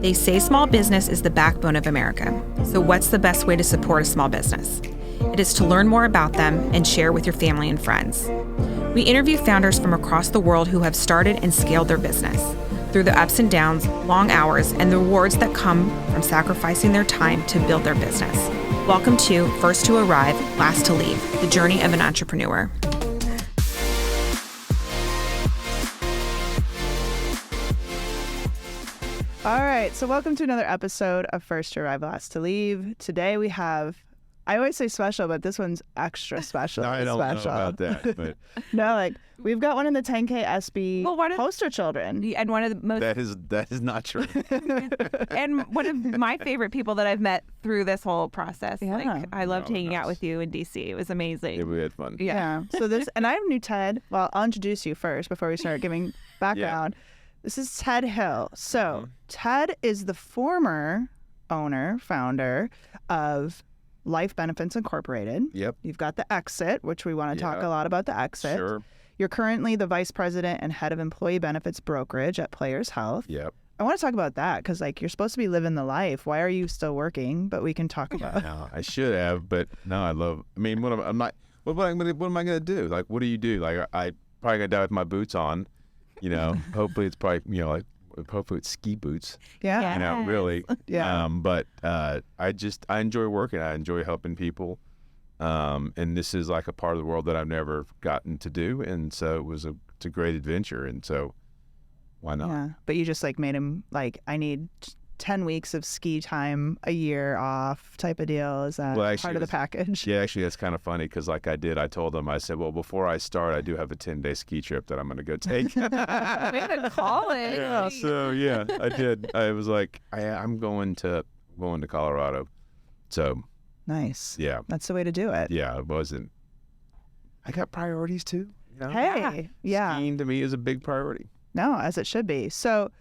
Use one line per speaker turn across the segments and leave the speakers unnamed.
They say small business is the backbone of America. So what's the best way to support a small business? It is to learn more about them and share with your family and friends. We interview founders from across the world who have started and scaled their business through the ups and downs, long hours, and the rewards that come from sacrificing their time to build their business. Welcome to First to Arrive, Last to Leave, the journey of an entrepreneur.
All right, so welcome to another episode of First to Arrive, Last to Leave. Today we have, I always say special, but this one's extra special.
No, I don't know about that, but
no, like we've got one of the 10K SB poster children,
and one of the most
that is not true.
and one of my favorite people that I've met through this whole process.
Yeah.
Like I loved hanging out with you in DC. It was amazing.
Yeah, we had fun.
Yeah. So this, and I knew Ted. Well, I'll introduce you first before we start giving background. Yeah. This is Ted Hill. So Ted is the former founder of Life Benefits Incorporated.
Yep.
You've got the exit, which we want to talk a lot about the exit.
Sure.
You're currently the vice president and head of employee benefits brokerage at Players Health.
Yep.
I want to talk about that because, like, you're supposed to be living the life. Why are you still working? But we can talk about.
No, I should have, but no, I love. I mean, what am I going to do? Like, what do you do? Like, I probably gonna die with my boots on. You know, hopefully it's probably hopefully it's ski boots.
Yeah.
You know, really.
Yeah.
But I enjoy working. I enjoy helping people. And this is like a part of the world that I've never gotten to do, and so it's a great adventure, and so why not?
Yeah. But you just like made him like, I need 10 weeks of ski time a year off type of deal. Is that part of the package?
Yeah, actually, that's kind of funny because I told them, I said, well, before I start, I do have a 10-day ski trip that I'm going to go take.
Way to call it.
Yeah, so yeah, I did. I was like, I'm going to Colorado. So
nice.
Yeah.
That's the way to do it.
Yeah, it wasn't. I got priorities too. You know?
Hey, yeah.
Skiing to me is a big priority.
No, as it should be. So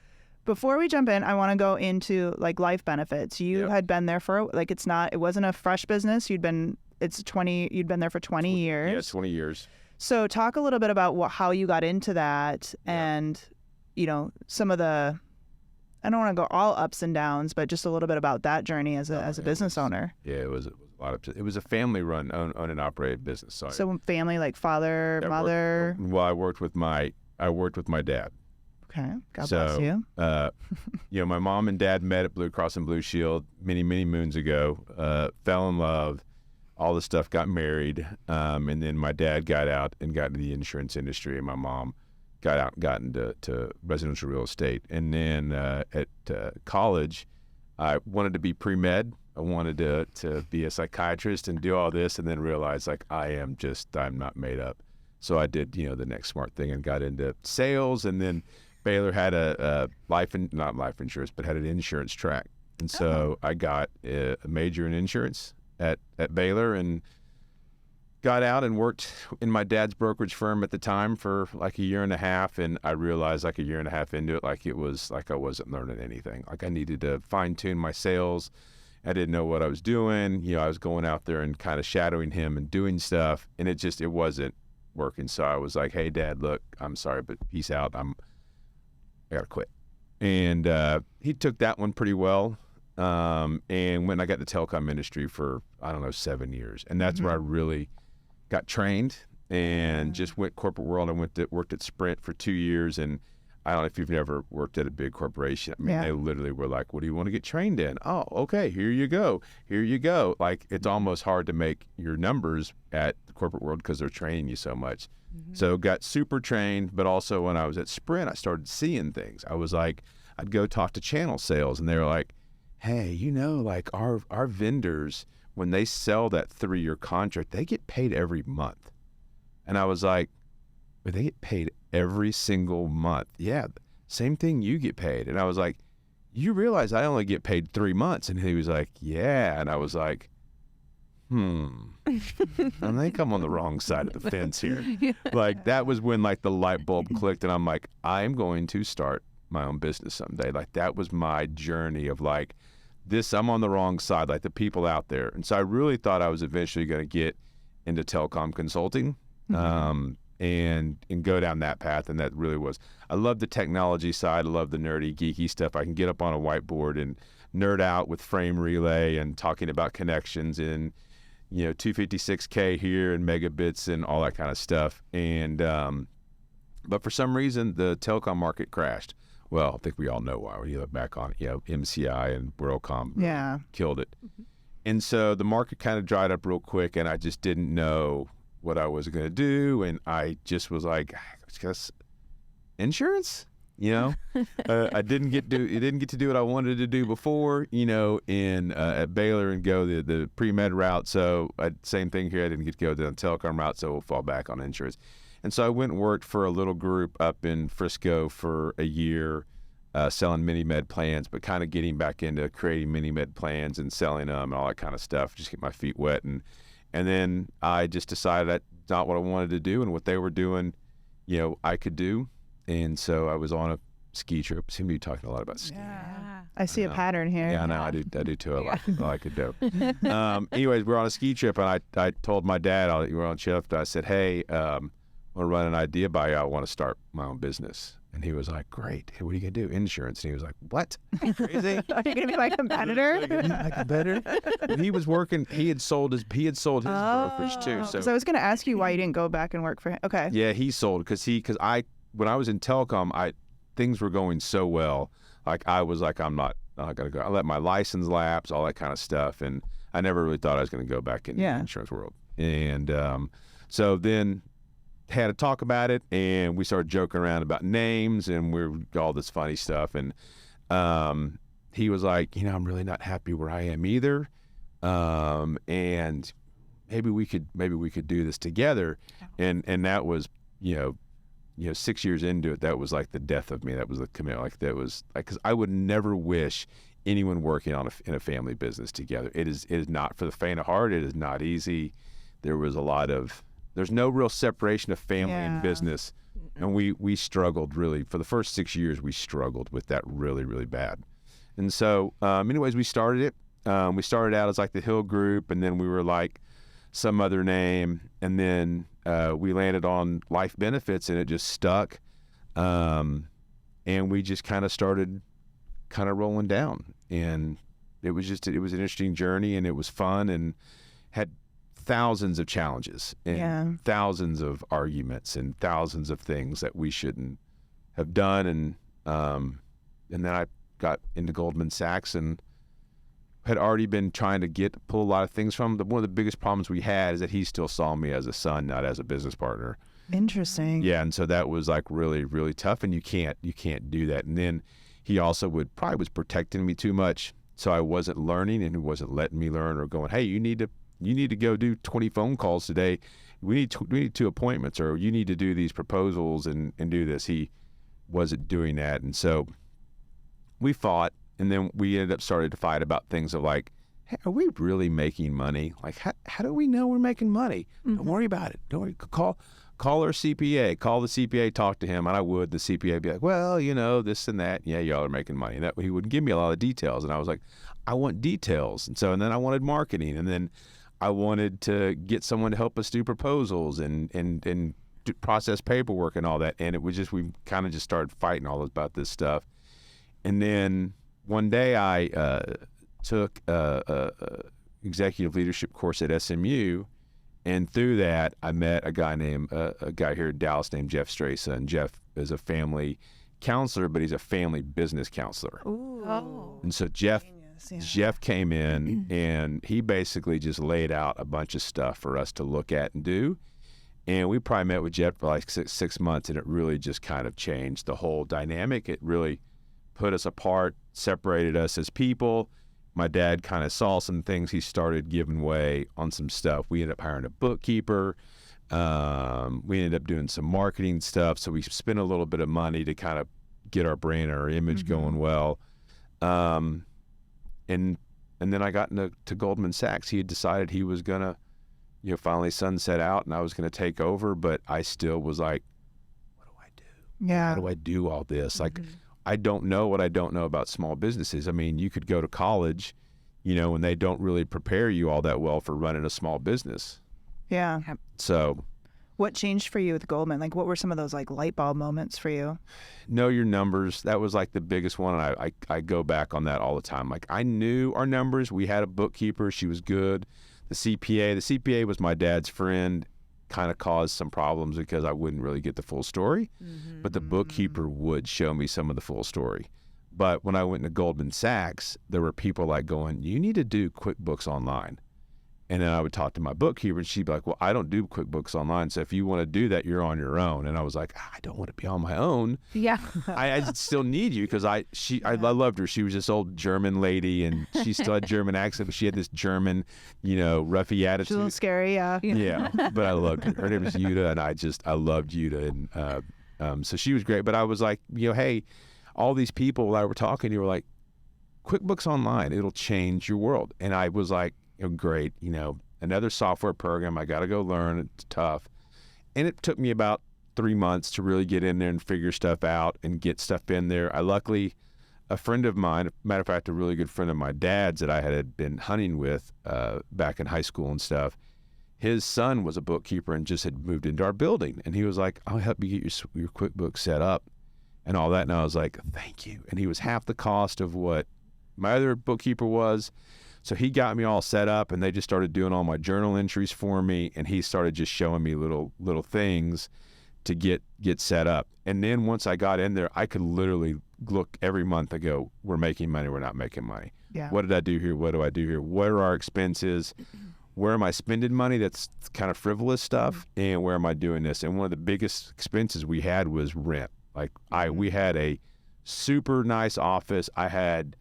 before we jump in, I want to go into like life benefits. You had been there for like, it wasn't a fresh business. You'd been there for 20 years.
Yeah, 20 years.
So talk a little bit about how you got into that and, you know, some of the, I don't want to go all ups and downs, but just a little bit about that journey as a business owner.
Yeah, it was a lot of, it was a family run, owned and operated business.
So family, like father, mother.
I worked with my dad.
Okay. God bless you.
You know, my mom and dad met at Blue Cross and Blue Shield many, many moons ago, fell in love, all this stuff, got married. And then my dad got out and got into the insurance industry, and my mom got out and got into residential real estate. And then at college, I wanted to be pre-med. I wanted to be a psychiatrist and do all this, and then realized like I'm not made up. So I did, you know, the next smart thing and got into sales, and then Baylor had not life insurance, but had an insurance track. And so I got a major in insurance at Baylor and got out and worked in my dad's brokerage firm at the time for like a year and a half. And I realized like a year and a half into it, like it was like I wasn't learning anything. Like I needed to fine tune my sales. I didn't know what I was doing. You know, I was going out there and kind of shadowing him and doing stuff, and it wasn't working. So I was like, hey, Dad, look, I'm sorry, but peace out. I gotta quit. And he took that one pretty well. And when I got the telecom industry for, 7 years. And that's where I really got trained and just went corporate world. I worked at Sprint for 2 years. And I don't know if you've ever worked at a big corporation. I mean, they literally were like, what do you want to get trained in? Oh, okay, here you go. Here you go. Like, it's almost hard to make your numbers at the corporate world because they're training you so much. So got super trained, but also when I was at Sprint, I started seeing things. I was like, I'd go talk to channel sales, and they were like, hey, you know, like our vendors, when they sell that 3-year contract, they get paid every month. And I was like, but they get paid every single month. Yeah, same thing you get paid. And I was like, you realize I only get paid 3 months? And he was like, yeah. And I was like, I think I'm on the wrong side of the fence here. Like that was when like the light bulb clicked, and I'm like, I'm going to start my own business someday. Like that was my journey of like this, I'm on the wrong side, like the people out there. And so I really thought I was eventually going to get into telecom consulting. and go down that path. And that really was, I love the technology side. I love the nerdy, geeky stuff. I can get up on a whiteboard and nerd out with frame relay and talking about connections and, 256K here and megabits and all that kind of stuff. And, but for some reason, the telecom market crashed. Well, I think we all know why. When you look back on it, MCI and WorldCom killed it. And so the market kind of dried up real quick, and I just didn't know what I was going to do. And I just was like, I guess insurance, I didn't get to do what I wanted to do before, at Baylor and go the pre-med route. So same thing here. I didn't get to go the telecom route, so we'll fall back on insurance. And so I went and worked for a little group up in Frisco for a year, selling mini-med plans, but kind of getting back into creating mini-med plans and selling them and all that kind of stuff, just get my feet wet. And then I just decided that's not what I wanted to do, and what they were doing, I could do. And so I was on a ski trip. Seem to be talking a lot about skiing.
Yeah. I see a pattern here.
Yeah, I know. I do too. I like it do. Anyways, we're on a ski trip, and I told my dad, we were on shift, I said, hey, I want to run an idea by you. I want to start my own business. And he was like, great. Hey, what are you going to do? Insurance. And he was like, what? Are you crazy?
Are you going to be my competitor?
My competitor? He was working. He had sold his brokerage too. So
I was going to ask you why you didn't go back and work for him. Okay.
Yeah, he sold because when I was in telecom, things were going so well. Like I was like, I'm not going to go. I let my license lapse, all that kind of stuff. And I never really thought I was going to go back in the insurance world. And so then had a talk about it, and we started joking around about names and all this funny stuff. And he was like, I'm really not happy where I am either. And maybe we could do this together. And that was, 6 years into it, that was like the death of me. That was the commitment. Like that was like, because I would never wish anyone working in a family business together. It is not for the faint of heart. It is not easy. There's no real separation of family and business. And we struggled really, for the first 6 years, we struggled with that really, really bad. And so anyways, we started it. We started out as like the Hill Group, and then we were like some other name. And then we landed on Life Benefits, and it just stuck. And we just kind of started rolling down. And it was an interesting journey, and it was fun, and had thousands of challenges and thousands of arguments and thousands of things that we shouldn't have done. And then I got into Goldman Sachs and had already been trying to pull a lot of things from him. One of the biggest problems we had is that he still saw me as a son, not as a business partner.
Interesting.
Yeah, and so that was like really, really tough, and you can't do that. And then he also probably was protecting me too much, so I wasn't learning, and he wasn't letting me learn or going, hey, you need to go do 20 phone calls today. We need 2 appointments, or you need to do these proposals and do this. He wasn't doing that. And so we fought, and then we ended up starting to fight about things of like, hey, are we really making money? Like, how do we know we're making money? Mm-hmm. Don't worry about it. Don't worry. Call our CPA. Call the CPA, talk to him. And I would. The CPA would be like, well, this and that. Yeah, y'all are making money. And that he wouldn't give me a lot of details. And I was like, I want details. And then I wanted marketing. And then I wanted to get someone to help us do proposals and process paperwork and all that. And it was just, we kind of just started fighting all about this stuff. And then one day I took a executive leadership course at SMU. And through that, I met a guy here in Dallas named Jeff Strasa. And Jeff is a family counselor, but he's a family business counselor.
Ooh. Oh.
And so Jeff came in, and he basically just laid out a bunch of stuff for us to look at and do. And we probably met with Jeff for like six months, and it really just kind of changed the whole dynamic. It really put us apart, separated us as people. My dad kind of saw some things. He started giving way on some stuff. We ended up hiring a bookkeeper. We ended up doing some marketing stuff. So we spent a little bit of money to kind of get our brand and our image going well. And then I got to Goldman Sachs. He had decided he was going to, finally sunset out, and I was going to take over. But I still was like, what do I do?
Yeah.
How do I do all this? Like, I don't know what I don't know about small businesses. I mean, you could go to college, and they don't really prepare you all that well for running a small business.
Yeah.
So
What changed for you with Goldman? Like, what were some of those like light bulb moments for you?
Know your numbers. That was like the biggest one. And I go back on that all the time. Like, I knew our numbers. We had a bookkeeper. She was good. The CPA was my dad's friend. Kind of caused some problems because I wouldn't really get the full story. But the bookkeeper would show me some of the full story. But when I went to Goldman Sachs, there were people like going, you need to do QuickBooks Online. And then I would talk to my bookkeeper, and she'd be like, well, I don't do QuickBooks Online, so if you want to do that, you're on your own. And I was like, I don't want to be on my own.
Yeah.
I still need you, because I loved her. She was this old German lady, and she still had German accent, but she had this German, roughy attitude.
She's a little scary, yeah.
Yeah, but I loved her. Her name was Yuta, and I loved Yuta. And so she was great. But I was like, hey, all these people that were talking, you were like, QuickBooks Online, it'll change your world. And I was like, great, another software program. I got to go learn. It's tough. And it took me about 3 months to really get in there and figure stuff out and get stuff in there. Luckily, a friend of mine, matter of fact, a really good friend of my dad's that I had been hunting with back in high school and stuff, his son was a bookkeeper and just had moved into our building. And he was like, I'll help you get your QuickBooks set up and all that. And I was like, thank you. And he was half the cost of what my other bookkeeper was. So he got me all set up, and they just started doing all my journal entries for me, and he started just showing me little things to get set up. And then once I got in there, I could literally look every month and go, we're making money, we're not making money.
Yeah.
What did I do here? What do I do here? What are our expenses? Where am I spending money that's kind of frivolous stuff? And where am I doing this? And one of the biggest expenses we had was rent. Like we had a super nice office. I had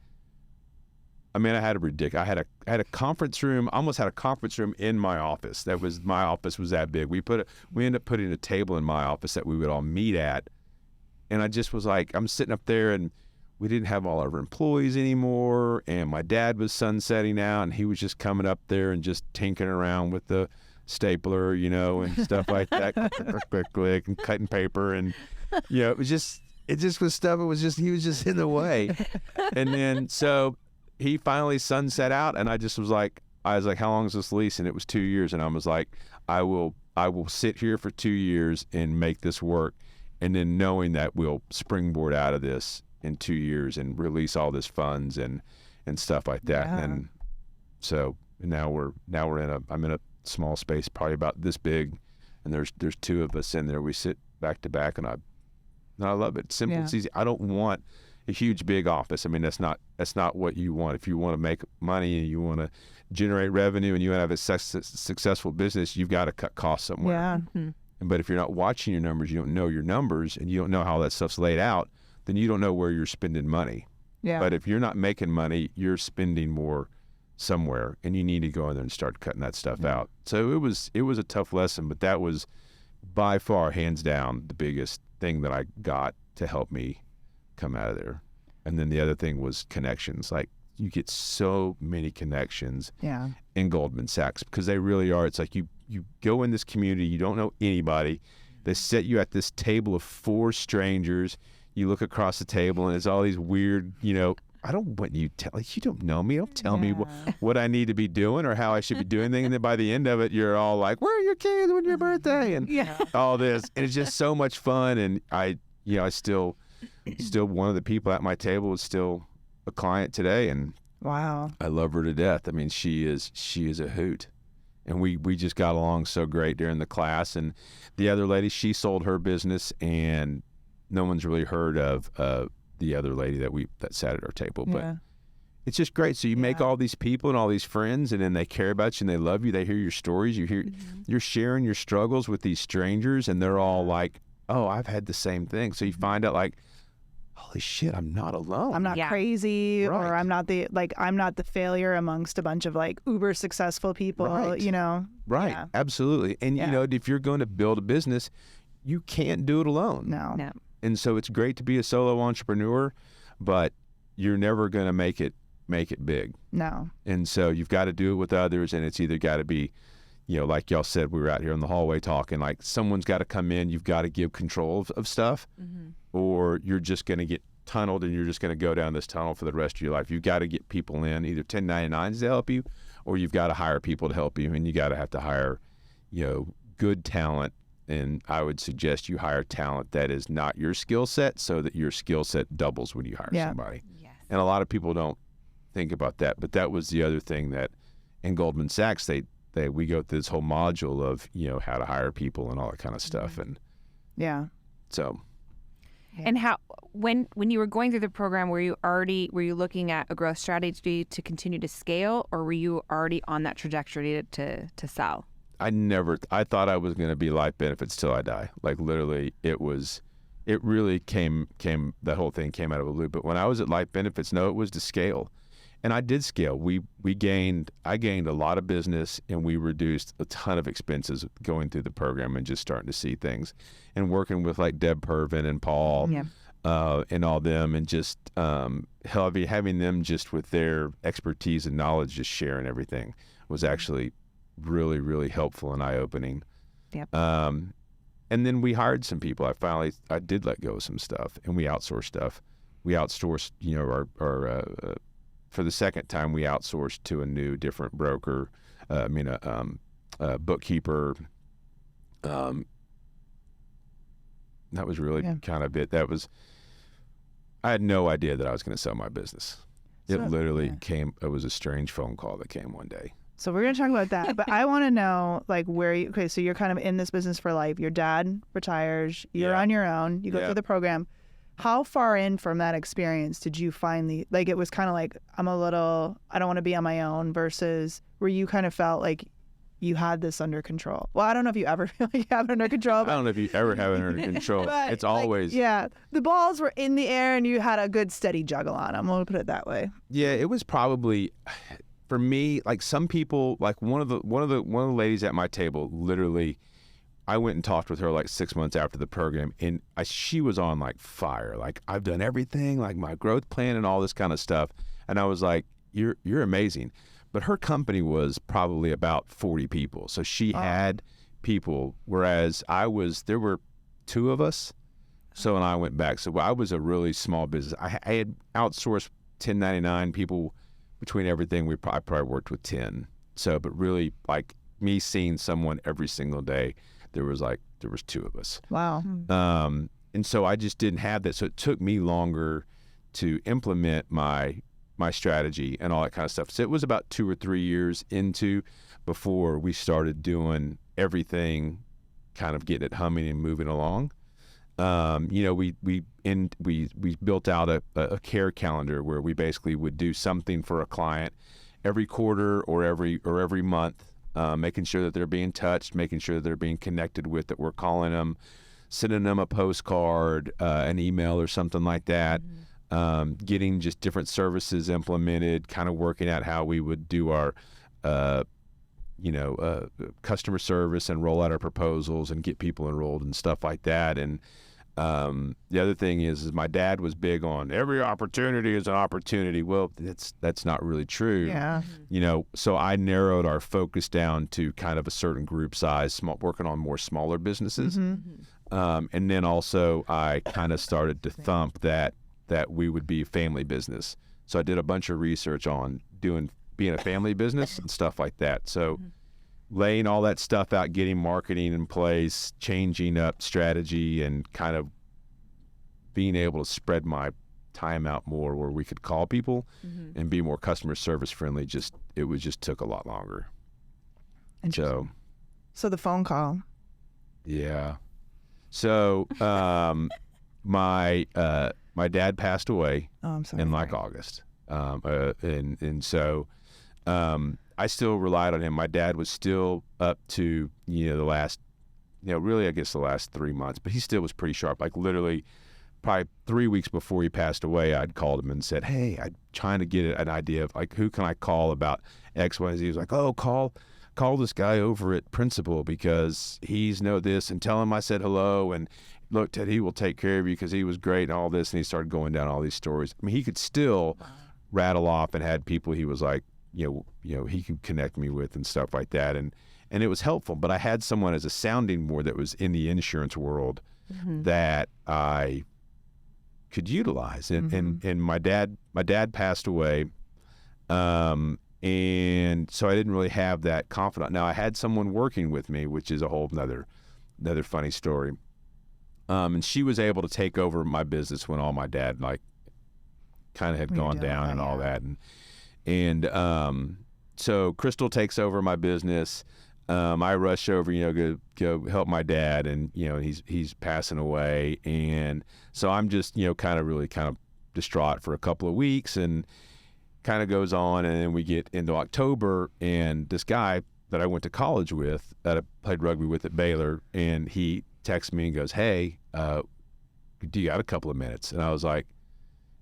a conference room, almost had a conference room in my office. My office was that big. We ended up putting a table in my office that we would all meet at. And I just was like, I'm sitting up there, and we didn't have all our employees anymore. And my dad was sunsetting out, and he was just coming up there and just tinkering around with the stapler, and stuff like that, click, and cutting paper. And, it just was stuff. He was just in the way. And then, so he finally sunset out, and I was like, how long is this lease? And it was 2 years. And I was like, I will sit here for 2 years and make this work. And then knowing that we'll springboard out of this in 2 years and release all this funds and stuff like that.
Yeah.
And so now I'm in a small space, probably about this big. And there's two of us in there. We sit back to back, and I love it. Simple, It's easy. I don't want a huge big office. I mean, that's not what you want. If you want to make money and you want to generate revenue and you want to have a successful business, you've got to cut costs somewhere.
Yeah.
Mm-hmm.
But if you're not watching your numbers, you don't know your numbers, and you don't know how that stuff's laid out, then you don't know where you're spending money.
Yeah.
But if you're not making money, you're spending more somewhere, and you need to go in there and start cutting that stuff out. So it was a tough lesson, but that was by far, hands down, the biggest thing that I got to help me come out of there. And then the other thing was connections. Like, you get so many connections in Goldman Sachs, because they really are. It's like you go in this community, you don't know anybody. They set you at this table of 4 strangers. You look across the table, and it's all these weird, I don't want you you don't know me. Don't tell me what I need to be doing or how I should be doing things. And then by the end of it, you're all like, where are your kids? When's your birthday? And all this. And it's just so much fun. And I still one of the people at my table is still a client today, and
wow,
I love her to death. I mean, she is a hoot, and we just got along so great during the class. And the other lady, she sold her business, and no one's really heard of the other lady that sat at our table. But it's just great. So you make all these people and all these friends, and then they care about you and they love you. They hear your stories. You're sharing your struggles with these strangers, and they're all like, oh, I've had the same thing. So you find out, like, holy shit, I'm not alone.
I'm not crazy,
Right.
or I'm not the failure amongst a bunch of like uber successful people,
Right. Right.
Yeah.
Absolutely. And if you're going to build a business, you can't do it alone.
No.
And so it's great to be a solo entrepreneur, but you're never going to make it big.
No.
And so you've got to do it with others, and it's either got to be, like y'all said, we were out here in the hallway talking, like someone's got to come in, you've got to give control of stuff, or you're just going to get tunneled and you're just going to go down this tunnel for the rest of your life. You've got to get people in, either 1099s to help you, or you've got to hire people to help you, and you got to have to hire, good talent And I would suggest you hire talent that is not your skill set, so that your skill set doubles when you hire somebody.
Yes.
And a lot of people don't think about that, but that was the other thing that in Goldman Sachs, we go through this whole module of, how to hire people and all that kind of stuff. And
Yeah.
so.
And how, when you were going through the program, were you looking at a growth strategy to continue to scale, or were you already on that trajectory to sell?
I thought I was going to be life benefits till I die. Like literally it really came, that whole thing came out of a loop. But when I was at life benefits, no, it was to scale. And I did scale. I gained a lot of business, and we reduced a ton of expenses going through the program and just starting to see things and working with like Deb Purvin and Paul and all them, and just having them just with their expertise and knowledge, just sharing everything was actually really, really helpful and eye-opening.
Yep.
And then we hired some people. I did let go of some stuff, and we outsourced stuff. We outsourced, our for the second time, we outsourced to a new, different broker, bookkeeper. That was really kind of it. I had no idea that I was going to sell my business. It literally came, it was a strange phone call that came one day.
So we're going to talk about that, but I want to know like so you're kind of in this business for life. Your dad retires, you're on your own, you go through the program. How far in from that experience did you finally, like it was kind of like, I don't want to be on my own, versus where you kind of felt like you had this under control? Well, I don't know if you ever feel like you have it under control.
I don't know if you ever have it under control.
But,
it's always.
The balls were in the air and you had a good steady juggle on them. We'll put it that way.
Yeah, it was probably, for me, like some people, like one of the ladies at my table, literally, I went and talked with her like 6 months after the program, and she was on like fire. Like, I've done everything, like my growth plan and all this kind of stuff. And I was like, you're amazing. But her company was probably about 40 people. So she had people, whereas there were two of us. So, and I went back. So I was a really small business. I had outsourced 1099 people. Between everything, I probably worked with 10. So, but really, like me seeing someone every single day, there was two of us.
Wow.
And so I just didn't have that. So it took me longer to implement my strategy and all that kind of stuff. So it was about 2 or 3 years before we started doing everything, kind of getting it humming and moving along. We built out a care calendar where we basically would do something for a client every quarter or every month, making sure that they're being touched, making sure that they're being connected with, that we're calling them, sending them a postcard, an email or something like that, getting just different services implemented, kind of working out how we would do our customer service and roll out our proposals and get people enrolled and stuff like that. And the other thing is my dad was big on every opportunity is an opportunity. Well, that's not really true.
Yeah.
So I narrowed our focus down to kind of a certain group size, working on more smaller businesses. And then also I kind of started to thump that we would be a family business. So I did a bunch of research on being a family business and stuff like that. So laying all that stuff out, getting marketing in place, changing up strategy, and kind of being able to spread my time out more where we could call people and be more customer service friendly. It took a lot longer. So
the phone call.
Yeah. So my dad passed away in like August. And so I still relied on him. My dad was still up to, the last 3 months, but he still was pretty sharp. Like literally probably 3 weeks before he passed away, I'd called him and said, hey, I'm trying to get an idea of like, who can I call about X, Y, and Z. He was like, oh, call this guy over at Principal because he's this, and tell him I said hello, and look, Ted, he will take care of you because he was great and all this. And he started going down all these stories. I mean, he could still rattle off and had people he was like, he could connect me with and stuff like that. And it was helpful, but I had someone as a sounding board that was in the insurance world that I could utilize. And my dad passed away. And so I didn't really have that confidence. Now I had someone working with me, which is a whole nother another funny story. And she was able to take over my business when all my dad kind of had gone down and all that. And so Crystal takes over my business. I rush over, go help my dad, and he's passing away, and so I'm just kind of distraught for a couple of weeks, and kind of goes on, and then we get into October, and this guy that I went to college with, that I played rugby with at Baylor, and he texts me and goes, "Hey, do you got a couple of minutes?" And I was like,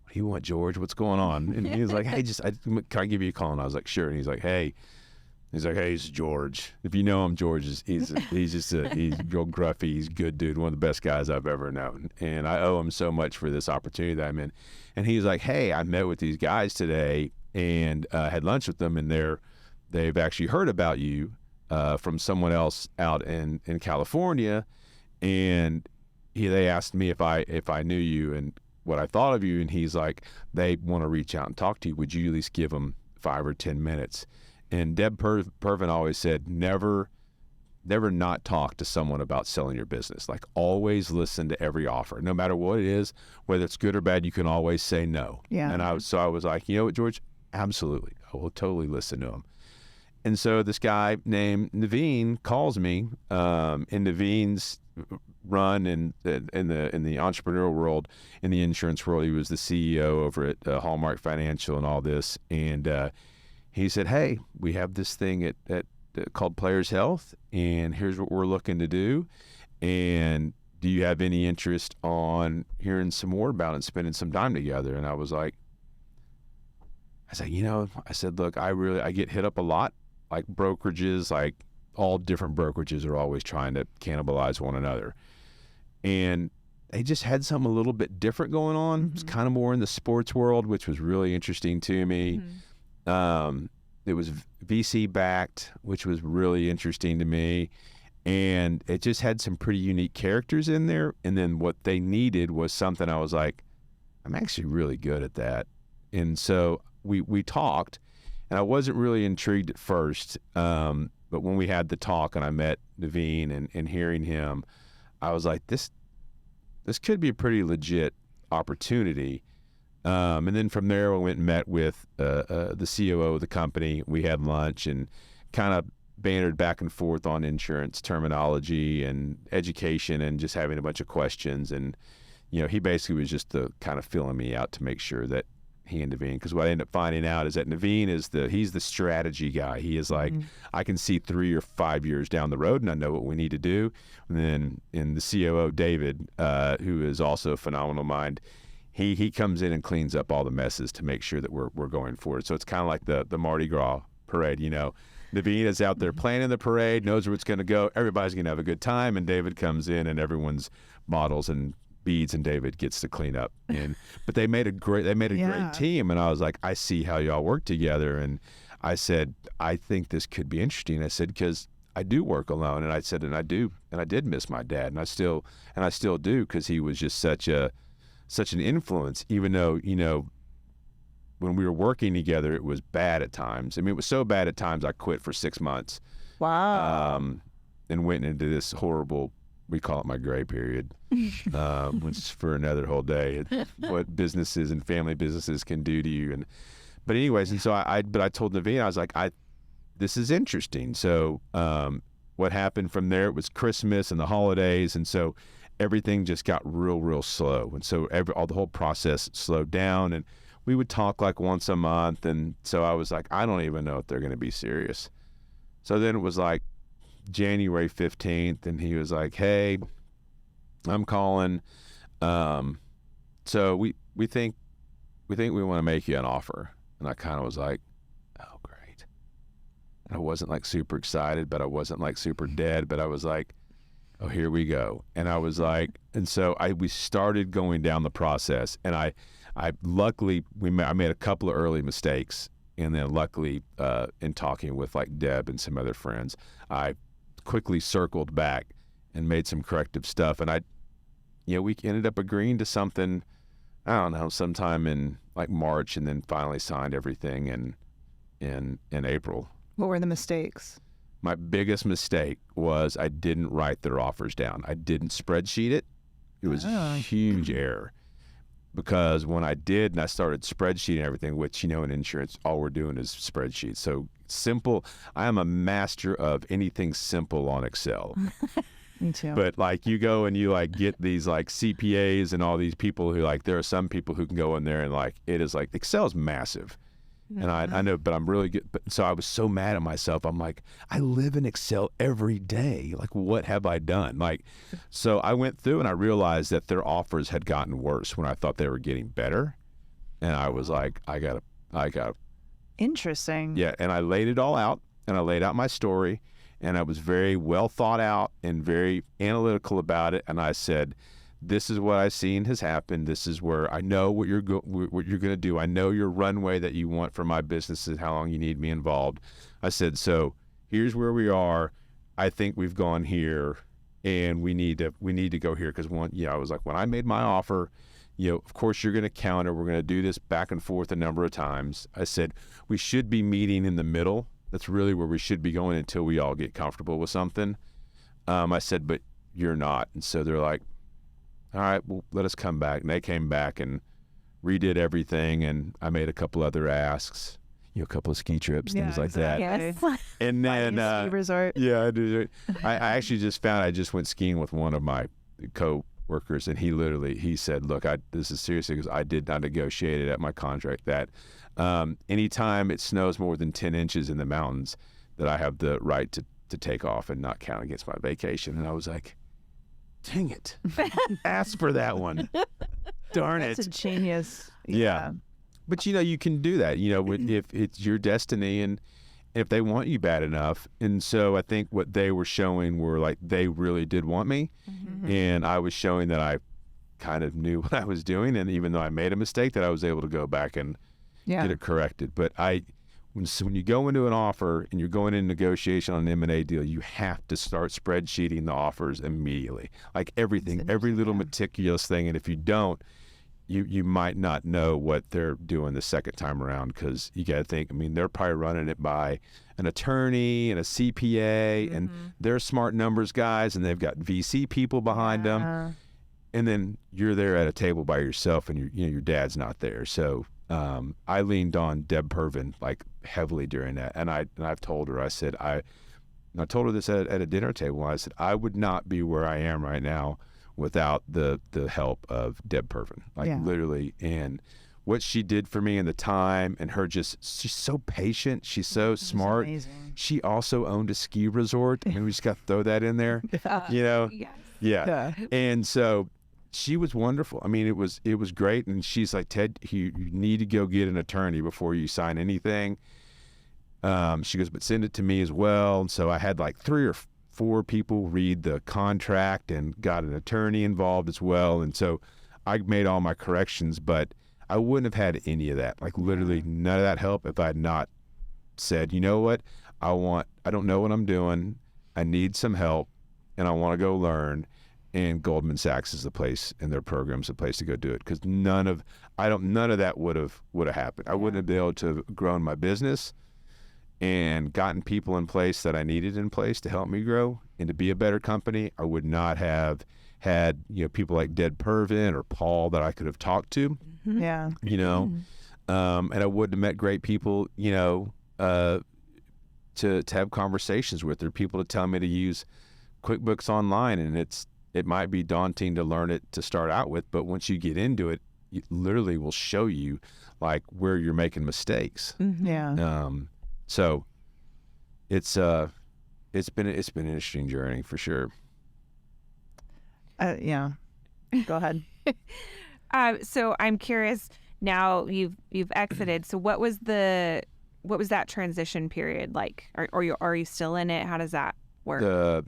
"What do you want, George? What's going on?" And he was like, "Hey, can I give you a call?" And I was like, "Sure." And he's like, "Hey, it's George. If you know him, George he's real gruffy. He's a good dude, one of the best guys I've ever known. And I owe him so much for this opportunity that I'm in." And he's like, "Hey, I met with these guys today and had lunch with them, and they've actually heard about you from someone else out in California, and they asked me if I knew you and what I thought of you, and he's like, they want to reach out and talk to you. Would you at least give them 5 or 10 minutes?" And Deb Purvin always said, never not talk to someone about selling your business. Like, always listen to every offer, no matter what it is, whether it's good or bad. You can always say no.
Yeah.
And I was like, you know what, George? Absolutely, I will totally listen to him. And so this guy named Naveen calls me, and Naveen's run in the entrepreneurial world, in the insurance world. He was the CEO over at Hallmark Financial and all this, and he said, "Hey, we have this thing called Players Health, and here's what we're looking to do. And do you have any interest on hearing some more about it and spending some time together?" And I said, "Look, I get hit up a lot, like brokerages, like all different brokerages are always trying to cannibalize one another. And they just had something a little bit different going on. Mm-hmm. It was kind of more in the sports world, which was really interesting to me. Mm-hmm. It was VC backed, which was really interesting to me. And it just had some pretty unique characters in there. And then what they needed was something I was like, I'm actually really good at that. And so we talked, and I wasn't really intrigued at first. But when we had the talk and I met Naveen and hearing him, I was like, this could be a pretty legit opportunity. And then from there, we went and met with the COO of the company. We had lunch and kind of bantered back and forth on insurance terminology and education and just having a bunch of questions. And, he basically was just kind of filling me out to make sure that he and Naveen, because what I ended up finding out is that Naveen he's the strategy guy. He is like, mm-hmm. I can see 3 or 5 years down the road and I know what we need to do. And then in the COO, David, who is also a phenomenal mind, he comes in and cleans up all the messes to make sure that we're going forward. So it's kind of like the Mardi Gras parade, Naveen is out there planning the parade, knows where it's going to go. Everybody's going to have a good time, and David comes in and everyone's models and beads, and David gets to clean up. But they made a great team, and I was like, I see how y'all work together. And I said, I think this could be interesting. I said, because I do work alone, and I said, and I did miss my dad, and I still do, because he was just such an influence, even though, when we were working together, it was bad at times. I mean, it was so bad at times I quit for 6 months.
Wow.
And went into this horrible, we call it my gray period, which is for another whole day, what businesses and family businesses can do to you. But anyways, and so I told Naveen, I was like, this is interesting. So what happened from there, it was Christmas and the holidays. And so everything just got real slow. And so the whole process slowed down, and we would talk like once a month. And so I was like, I don't even know if they're going to be serious. So then it was like January 15th, and he was like, hey, I'm calling. So we think we want to make you an offer. And I kind of was like, oh, great. And I wasn't like super excited, but I wasn't like super dead, but I was like, oh, here we go. And I was like, and so we started going down the process, and I luckily I made a couple of early mistakes, and then luckily in talking with like Deb and some other friends, I quickly circled back and made some corrective stuff, and we ended up agreeing to something, I don't know, sometime in like March, and then finally signed everything in April.
What were the mistakes?
My biggest mistake was I didn't write their offers down. I didn't spreadsheet it. It was a huge error. Because when I did and I started spreadsheeting everything, which, in insurance, all we're doing is spreadsheets. So simple. I am a master of anything simple on Excel.
Me too.
But like you go and you like get these like CPAs and all these people who like, there are some people who can go in there and like, it is like, Excel is massive. And I know, but I'm really good. But so I was so mad at myself. I'm like, I live in Excel every day. Like, what have I done? Like, so I went through and I realized that their offers had gotten worse when I thought they were getting better. And I was like, I gotta.
Interesting.
Yeah. And I laid it all out and I laid out my story and I was very well thought out and very analytical about it. And I said, this is what I've seen has happened. This is where I know what you're going to do. I know your runway that you want for my business and how long you need me involved. I said, so here's where we are. I think we've gone here, and we need to go here because I was like, when I made my offer, of course you're going to counter. We're going to do this back and forth a number of times. I said we should be meeting in the middle. That's really where we should be going until we all get comfortable with something. I said, but you're not, and so they're like, all right, well, let us come back. And they came back and redid everything. And I made a couple other asks, a couple of ski trips, things like that.
Yes.
And then,
ski resort.
Yeah, I did. I actually just found, I just went skiing with one of my co-workers and he said, look, this is seriously because I did not negotiate it at my contract that anytime it snows more than 10 inches in the mountains that I have the right to take off and not count against my vacation. And I was like, dang it. Ask for that one. Darn it.
That's a genius.
Yeah. But, you can do that, if it's your destiny and if they want you bad enough. And so I think what they were showing were like they really did want me. Mm-hmm. And I was showing that I kind of knew what I was doing. And even though I made a mistake, that I was able to go back and get it corrected. But when you go into an offer and you're going in negotiation on an M&A deal, you have to start spreadsheeting the offers immediately. Like everything, every little meticulous thing. And if you don't, you might not know what they're doing the second time around because you got to think, they're probably running it by an attorney and a CPA and they're smart numbers guys and they've got VC people behind them. And then you're there at a table by yourself and your dad's not there. So I leaned on Deb Purvin like heavily during that, and I've told her. I said I told her this at a dinner table. I said I would not be where I am right now without the help of Deb Purvin, literally, and what she did for me in the time, and she's so patient. She's so smart.
Amazing.
She also owned a ski resort. We just got to throw that in there,
Yes.
Yeah, and so. She was wonderful. It was great. And she's like, Ted, you need to go get an attorney before you sign anything. She goes, but send it to me as well. And so I had like 3 or 4 people read the contract and got an attorney involved as well. And so I made all my corrections, but I wouldn't have had any of that. Like literally none of that help if I had not said, you know what, I don't know what I'm doing. I need some help and I want to go learn. And Goldman Sachs is the place, and their program's the place to go do it. Because none of that would have happened. I wouldn't have been able to have grown my business and gotten people in place that I needed in place to help me grow and to be a better company. I would not have had people like Deb Purvin or Paul that I could have talked to.
Yeah.
And I wouldn't have met great people. To have conversations with. There are people to tell me to use QuickBooks Online, and it might be daunting to learn it to start out with, but once you get into it, it literally will show you like where you're making mistakes.
Yeah.
So it's been an interesting journey for sure.
Yeah. Go ahead.
So I'm curious now you've exited. So what was that transition period like? Are you still in it? How does that work?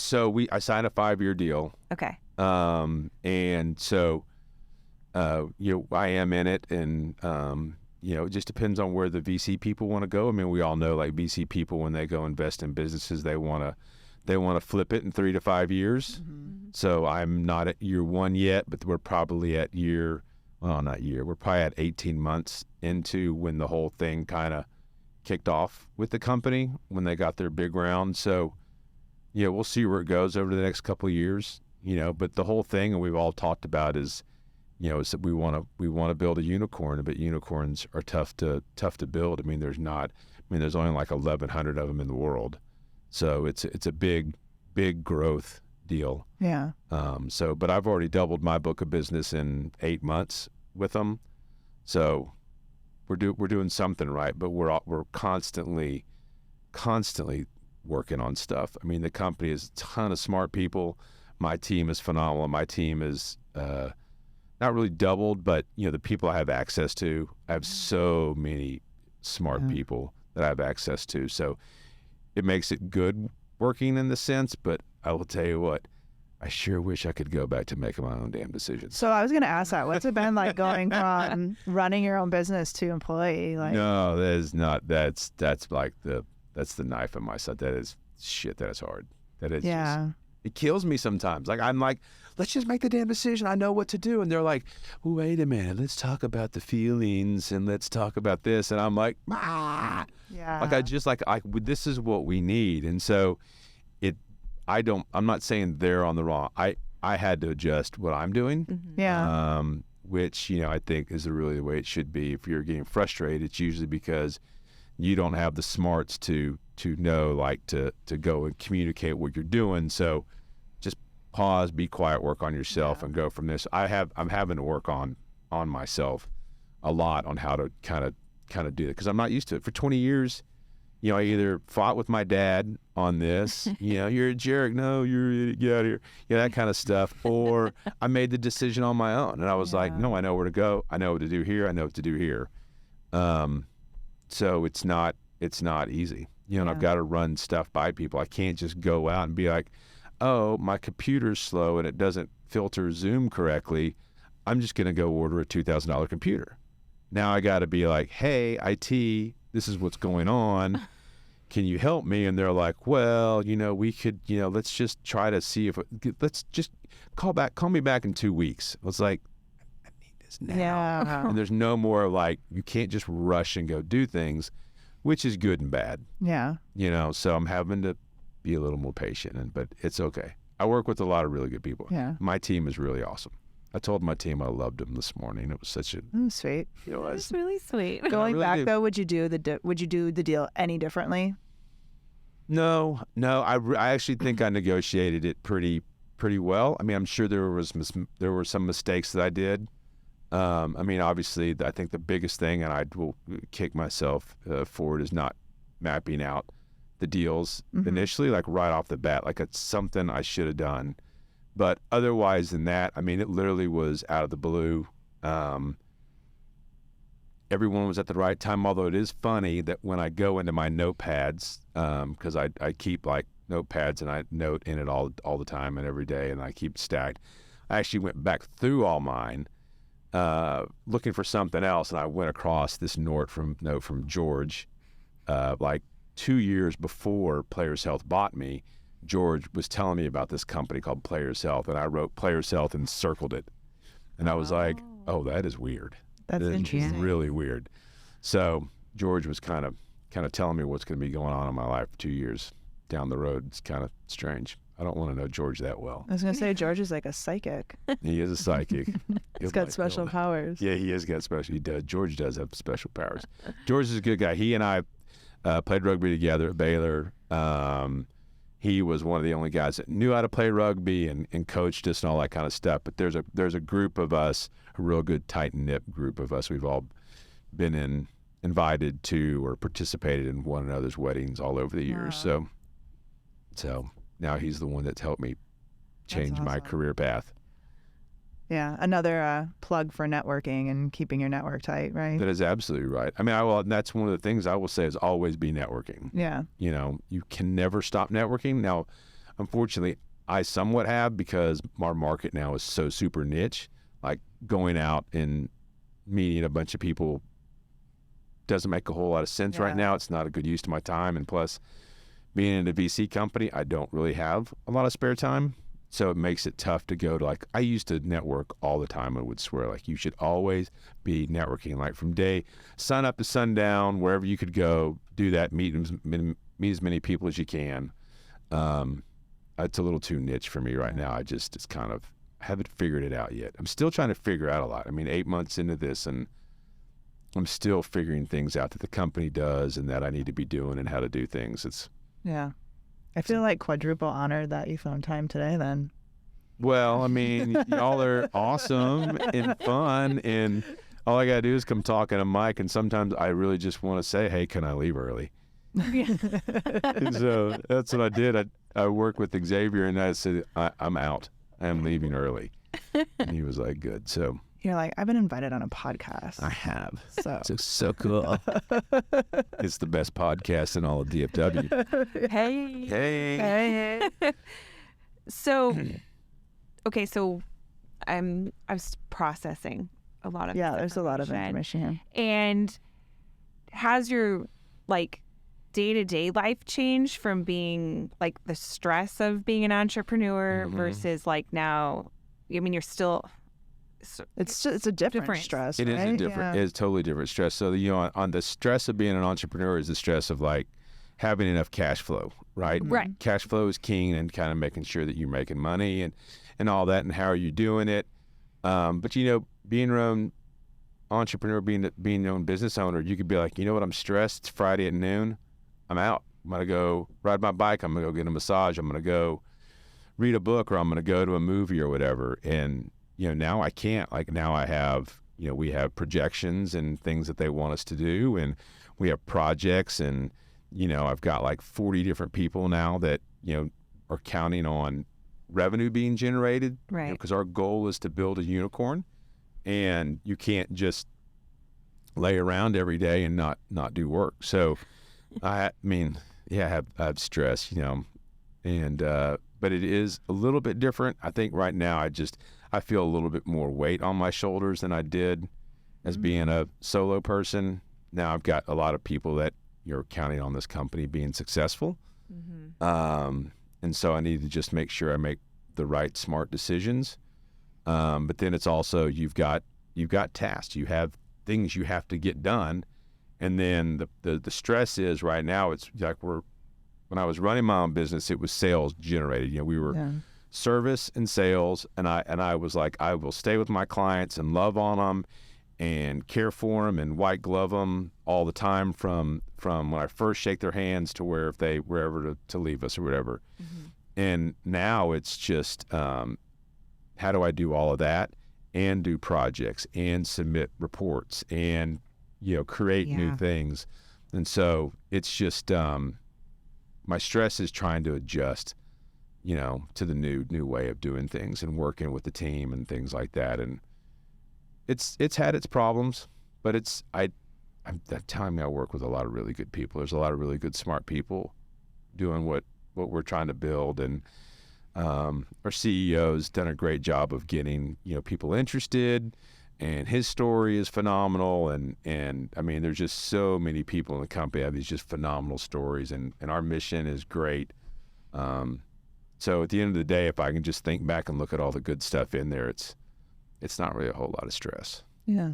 I signed a 5-year deal.
Okay.
And so, I am in it, and it just depends on where the VC people want to go. We all know like VC people when they go invest in businesses, they want to flip it in 3 to 5 years. Mm-hmm. So I'm not at year 1 yet, but we're probably at we're probably at 18 months into when the whole thing kind of kicked off with the company when they got their big round. So, yeah, we'll see where it goes over the next couple of years, but the whole thing, and we've all talked about is, is that we want to build a unicorn, but unicorns are tough to build. I mean, there's only like 1,100 of them in the world. So it's a big growth deal.
Yeah.
But I've already doubled my book of business in 8 months with them. So we're doing something right, but we're constantly working on stuff. I mean, the company is a ton of smart people. My team is phenomenal. My team is not really doubled, but the people I have access to, I have so many smart people that I have access to. So it makes it good working in the sense, but I will tell you what, I sure wish I could go back to making my own damn decisions.
So I was going to ask that. What's it been like going from running your own business to employee?
No, that is not. That's the knife in my side. That is shit. That is hard. That is.
Yeah.
It kills me sometimes. Like I'm like, let's just make the damn decision. I know what to do, and they're like, wait a minute. Let's talk about the feelings and let's talk about this. And I'm like, ah.
Yeah.
Like this is what we need. And so I'm not saying they're on the wrong. I had to adjust what I'm doing.
Mm-hmm. Yeah.
Which, I think is really the way it should be. If you're getting frustrated, it's usually because you don't have the smarts to know, like to go and communicate what you're doing. So just pause, be quiet, work on yourself and go from this. I'm having to work on myself a lot on how to kind of do that because I'm not used to it. For 20 years, I either fought with my dad on this, you're a jerk, no, you're an idiot, get out of here, that kind of stuff, or I made the decision on my own, and I was like, no, I know where to go, I know what to do here, I know what to do here. So it's not easy, and I've got to run stuff by people. I can't just go out and be like, oh, my computer's slow and it doesn't filter Zoom correctly. I'm just going to go order a $2,000 computer. Now I got to be like, hey, IT, this is what's going on. Can you help me? And they're like, well, we could, let's just try to see let's just call me back in 2 weeks. I was like, I need this now.
Yeah.
And there's no more like, you can't just rush and go do things, which is good and bad.
Yeah.
So I'm having to be a little more patient, but it's okay. I work with a lot of really good people.
Yeah.
My team is really awesome. I told my team I loved them this morning. It was such a
sweet.
It's really sweet.
Going
really
back though, would you do the deal any differently?
No. I actually think I negotiated it pretty well. I mean, I'm sure there were some mistakes that I did. I mean, obviously, I think the biggest thing, and I will kick myself for it, is not mapping out the deals initially, like right off the bat. Like it's something I should have done. But otherwise than that, I mean, it literally was out of the blue. Everyone was at the right time, although it is funny that when I go into my notepads, because I keep like notepads and I note in it all the time and every day, and I keep stacked. I actually went back through all mine looking for something else, and I went across this note from George like 2 years before Players Health bought me. George was telling me about this company called Players Health, and I wrote Players Health and circled it. And I was like, oh, that is weird.
That's interesting.
Really weird. So George was kind of telling me what's going to be going on in my life 2 years down the road. It's kind of strange. I don't want to know George that well.
I was going to say, George is like a psychic.
He is a psychic.
He's got special powers.
Yeah, he has got special. He does. George does have special powers. George is a good guy. He and I played rugby together at Baylor. He was one of the only guys that knew how to play rugby and coached us and all that kind of stuff. But there's a group of us, a real good tight-knit group of us. We've all been invited to or participated in one another's weddings all over the years.
Wow.
So now he's the one that's helped me change my career path.
Yeah, another plug for networking and keeping your network tight, right?
That is absolutely right. I mean, that's one of the things I will say is always be networking.
Yeah.
You can never stop networking. Now, unfortunately, I somewhat have because our market now is so super niche. Like going out and meeting a bunch of people doesn't make a whole lot of sense right now. It's not a good use of my time. And plus, being in a VC company, I don't really have a lot of spare time. So it makes it tough to go to, like, I used to network all the time. I would swear, like, you should always be networking, like from sun up to sundown, wherever you could go, do that, meet as many people as you can. It's a little too niche for me right now. It's kind of, I haven't figured it out yet. I'm still trying to figure out a lot. I mean, 8 months into this, and I'm still figuring things out that the company does and that I need to be doing and how to do things.
Yeah. I feel like quadruple honored that you found time today then.
Well, I mean, y'all are awesome and fun, and all I got to do is come talk on a mic, and sometimes I really just want to say, hey, can I leave early? And so that's what I did. I worked with Xavier, and I said, I'm out. I'm leaving early. And he was like, good. So
you're like, I've been invited on a podcast.
I have.
So
it's so cool. It's the best podcast in all of DFW.
Hey. So, okay, so I was processing a lot of
there's a lot of information here.
And has your like day-to-day life changed from being like the stress of being an entrepreneur versus like now? I mean, you're still.
It's a different stress.
It
right?
is a different. It's totally different stress. So on the stress of being an entrepreneur is the stress of like having enough cash flow, right?
Right.
Cash flow is king, and kind of making sure that you're making money and all that, and how are you doing it? But being your own entrepreneur, being your own business owner, you could be like, you know what? I'm stressed. It's Friday at noon. I'm out. I'm gonna go ride my bike. I'm gonna go get a massage. I'm gonna go read a book, or I'm gonna go to a movie or whatever. And now I can't. Like now I have, we have projections and things that they want us to do, and we have projects, and I've got like 40 different people now that are counting on revenue being generated,
right?
Because our goal is to build a unicorn, and you can't just lay around every day and not do work. So I have stress, and but it is a little bit different. I think right now I feel a little bit more weight on my shoulders than I did as being a solo person. Now I've got a lot of people that you're counting on this company being successful. And so I need to just make sure I make the right smart decisions. But then it's also, you've got tasks, you have things you have to get done. And then the stress is right now, it's like when I was running my own business, it was sales generated. We were service and sales, and I was like, I will stay with my clients and love on them and care for them and white glove them all the time from when I first shake their hands to where if they were ever to leave us or whatever. And now it's just how do I do all of that and do projects and submit reports and create new things. And so it's just my stress is trying to adjust to the new way of doing things and working with the team and things like that. And it's had its problems, but I'm telling you, I work with a lot of really good people. There's a lot of really good, smart people doing what we're trying to build. And our CEO's done a great job of getting, people interested, and his story is phenomenal. And I mean, there's just so many people in the company have these just phenomenal stories, and our mission is great. So at the end of the day, if I can just think back and look at all the good stuff in there, it's not really a whole lot of stress.
Yeah.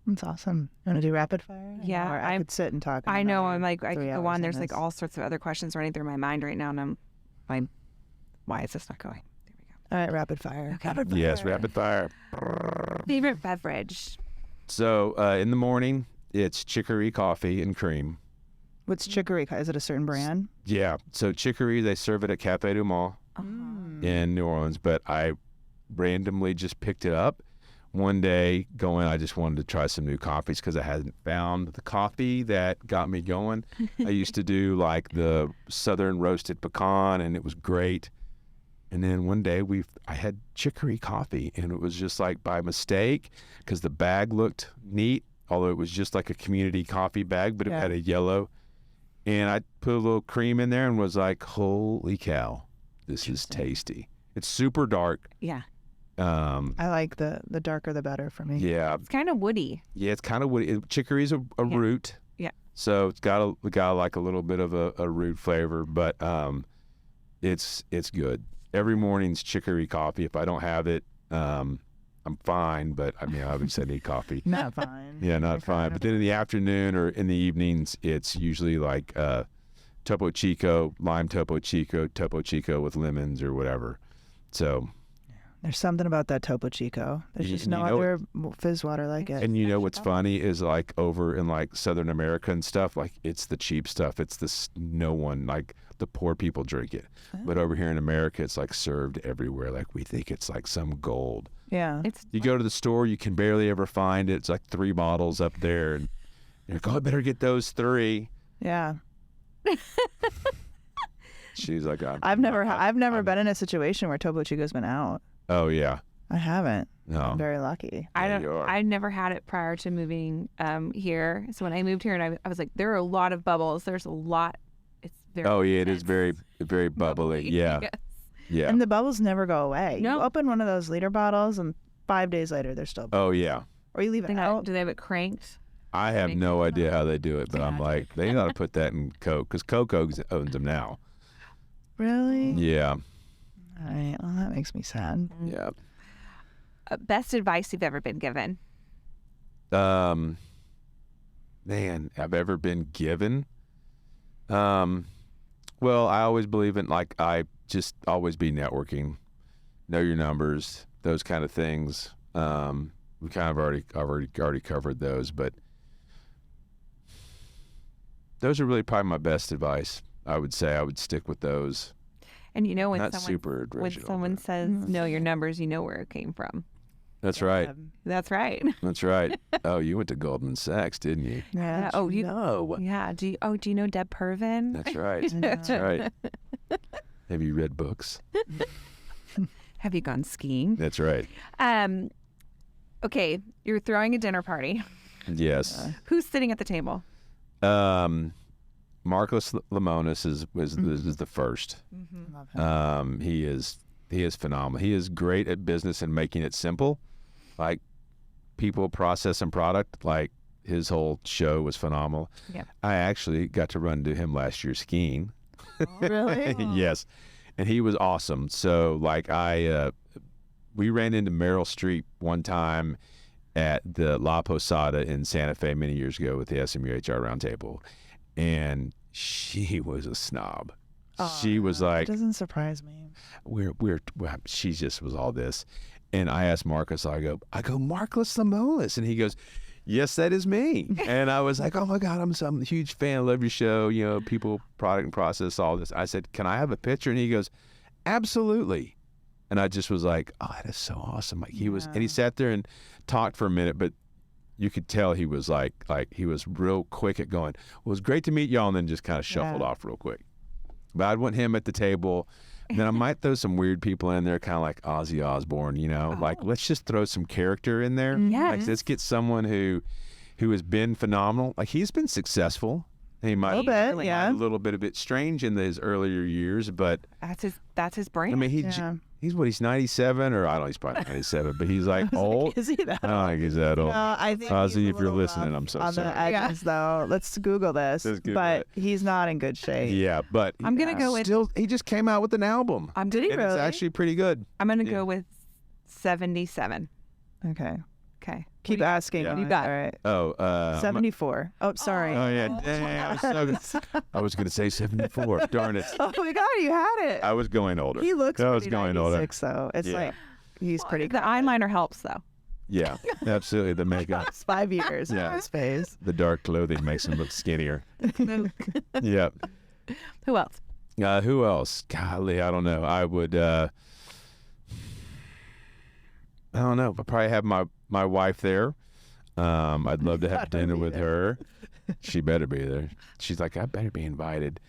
That's awesome. You want to do rapid fire?
Yeah.
Or I could sit and talk.
I know. I'm like, I could go on. There's like all sorts of other questions running through my mind right now. And I'm like, why is this not going? There we go.
All right. Rapid fire.
Okay.
Rapid fire.
Yes, rapid fire.
Favorite beverage?
So in the morning, it's Chicory coffee and cream.
What's Chicory? Is it a certain brand?
Yeah. So Chicory, they serve it at Café du Mall in New Orleans, but I randomly just picked it up one day I just wanted to try some new coffees because I hadn't found the coffee that got me going. I used to do like the Southern roasted pecan, and it was great. And then one day I had Chicory coffee, and it was just like by mistake because the bag looked neat, although it was just like a community coffee bag, but it had a yellow. And I put a little cream in there and was like, holy cow, this is tasty. It's super dark.
Yeah.
I like the darker the better for me.
Yeah.
It's kind of woody.
Yeah, it's kind of woody. Chicory is a root.
Yeah.
So it's got like a little bit of a root flavor, but it's good. Every morning's Chicory coffee. If I don't have it, I'm fine, but I mean, obviously I need coffee.
Not fine.
Yeah, not fine. But then in the afternoon or in the evenings, it's usually like Topo Chico, lime Topo Chico with lemons or whatever. So
There's something about that Topo Chico. There's just no other fizz water like it.
and you know what's funny is like over in like Southern America and stuff, like it's the cheap stuff. It's this no one, like the poor people drink it. But over here in America, it's like served everywhere. Like we think it's like some gold.
Yeah.
You go to the store, you can barely ever find it. It's like 3 bottles up there, and you're like, oh, I better get those 3.
Yeah.
She's like,
I've never been in a situation where Topo Chico's been out.
Oh yeah.
I haven't.
No.
I'm very lucky.
I've never had it prior to moving here. So when I moved here, and I was like, there are a lot of bubbles. There's a lot. It's very.
Oh yeah, it is very, very bubbly. Yeah.
Yes.
Yeah.
And the bubbles never go away.
No.
You open one of those liter bottles, and 5 days later, they're still.
Oh yeah.
Or you leave it out.
Do they have it cranked?
I have no idea how they do it, but I'm like, they got to put that in Coke because Coke owns them now.
Really?
Yeah.
All right. Well, that makes me sad.
Yeah.
Best advice you've ever been given?
Man, I've ever been given. Well, I always believe in like I just always be networking, know your numbers, those kind of things. We kind of already covered those, but those are really probably my best advice. I would say I would stick with those.
And you know when
Not super
when
original,
someone
but-
says know your numbers, you know where it came from.
That's right.
That's right.
That's right. Oh, you went to Goldman Sachs, didn't you?
Yeah.
Oh, you
No.
Yeah. Do you know Deb Purvin?
That's right. That's right. Have you read books?
Have you gone skiing?
That's right.
Okay, you're throwing a dinner party.
Yes.
Who's sitting at the table?
Marcus Lemonis is the first.
Love him.
He is phenomenal. He is great at business and making it simple, like people, process, and product. Like his whole show was phenomenal.
Yep.
I actually got to run into him last year skiing.
Really?
Yes, and he was awesome. So like we ran into Meryl Streep one time at the La Posada in Santa Fe many years ago with the SMU HR Roundtable, and she was a snob. She was like,
It doesn't surprise me.
she just was all this. And I asked Marcus, I go, Marcus Lemonis. And he goes, yes, that is me. And I was like, oh my God, I'm a huge fan. I love your show. You know, people, product and process, all this. I said, can I have a picture? And he goes, absolutely. And I just was like, oh, that is so awesome. Like he was, and he sat there and talked for a minute, but you could tell he was like he was real quick at going, well, it was great to meet y'all, and then just kind of shuffled off real quick. But I'd want him at the table. And then I might throw some weird people in there, kind of like Ozzy Osbourne, you know, like let's just throw some character in there.
Yes.
Like let's get someone who has been phenomenal. Like he's been successful. He might
A little bit, yeah.
a little bit of it strange in his earlier years, but
That's his brand.
I mean, he's 97, or I don't know, he's probably 97, but he's like old.
Is he that
I don't think he's that old.
No, I think
Ozzy,
he's a
if you're
little
listening,
rough
I'm so
on
sorry.
the edges, though. Let's Google this.
Let's Google
but
it.
he's not in good shape.
Yeah, but
I'm gonna go with.
still, he just came out with an album.
Did he
and
really?
It's actually pretty good.
I'm gonna go with 77.
Okay.
Okay.
Keep asking.
Yeah.
You got?
All right.
Oh,
74. Oh, sorry.
Oh yeah, dang, I was gonna say 74. Darn it.
Oh my God, you had it.
I was going older.
He looks
I was
pretty
going older.
96, though. It's
Yeah.
like he's pretty
The eyeliner helps though.
Yeah, absolutely. The makeup,
It's 5 years
Yeah.
of his face.
the dark clothing makes him look skinnier. Yeah.
Who else?
Who else? Golly, I don't know. I would. I don't know. I'd probably have my wife there. I'd love to have dinner with her. She better be there. She's like, I better be invited.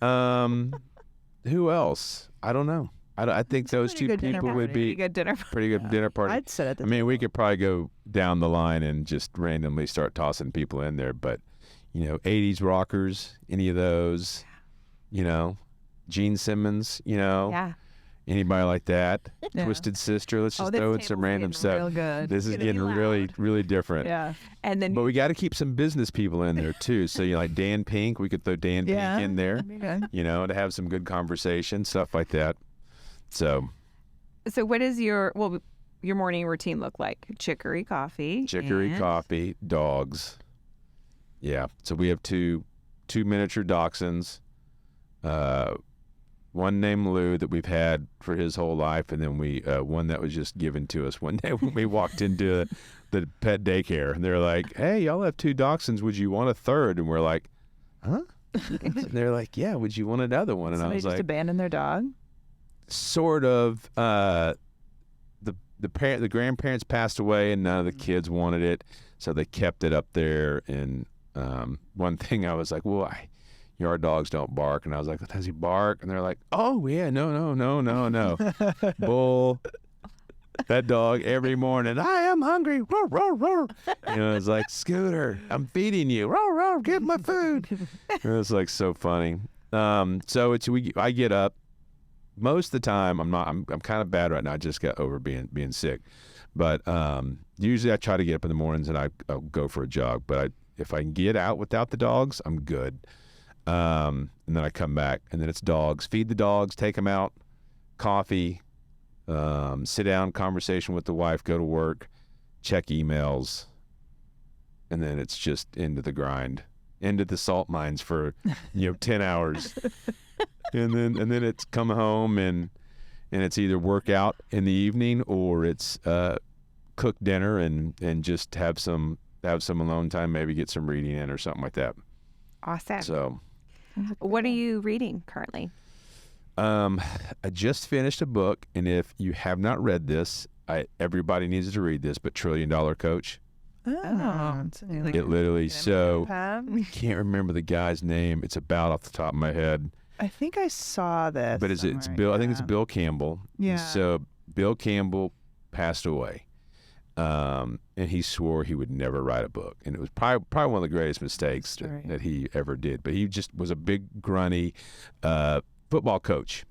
Who else? I don't know. I think those two
good dinner
people would
Pretty
be
good dinner.
pretty good dinner party.
I'd sit at the
I mean, we could probably go down the line and just randomly start tossing people in there, but 80s rockers, any of those, Gene Simmons,
Yeah.
anybody like that,
Yeah.
Twisted Sister. Let's just
this
throw in some
table's
random
getting
stuff.
real good.
This is
Gonna be
getting really,
loud.
really different.
Yeah.
And then
But we got to keep some business people in there too. So like Dan Pink, we could throw Dan
Yeah.
Pink in there,
That'd be good.
to have some good conversation, stuff like that. So
So what is your your morning routine look like? Chicory coffee.
Coffee, dogs. Yeah. So we have two miniature dachshunds. One named Lou that we've had for his whole life, and then we one that was just given to us one day when we walked into the pet daycare, and they're like, "Hey, y'all have 2 dachshunds. Would you want a third?" And we're like, "Huh?" And they're like, "Yeah. Would you want another one?" And
Somebody
I was
just
like,
abandoned their dog?
"Sort of." The grandparents passed away, and none of the kids wanted it, so they kept it up there. And one thing I was like, "Well, our dogs don't bark," and I was like, "Does he bark?" And they're like, "Oh yeah, no, bull." That dog every morning, "I am hungry. Roar, roar, roar." It's like, "Scooter, I'm feeding you. Roar, roar, get my food." It was like so funny. So I get up. Most of the time, I'm kind of bad right now. I just got over being sick, but usually I try to get up in the mornings and I'll go for a jog. But if I can get out without the dogs, I'm good. And then I come back, and then it's dogs. Feed the dogs, take them out, coffee, sit down, conversation with the wife, go to work, check emails, and then it's just into the grind, into the salt mines for 10 hours. And then it's come home and it's either work out in the evening or it's cook dinner and just have some alone time, maybe get some reading in or something like that.
Awesome.
So,
what are you reading currently?
I just finished a book, and if you have not read this, everybody needs to read this. But $1 Trillion Coach.
Oh,
It literally can't remember the guy's name. It's about off the top of my head.
I think I saw this.
But it's Bill. I think it's Bill Campbell.
Yeah.
So Bill Campbell passed away, and he swore he would never write a book, and it was probably one of the greatest mistakes that he ever did. But he just was a big grunny football coach,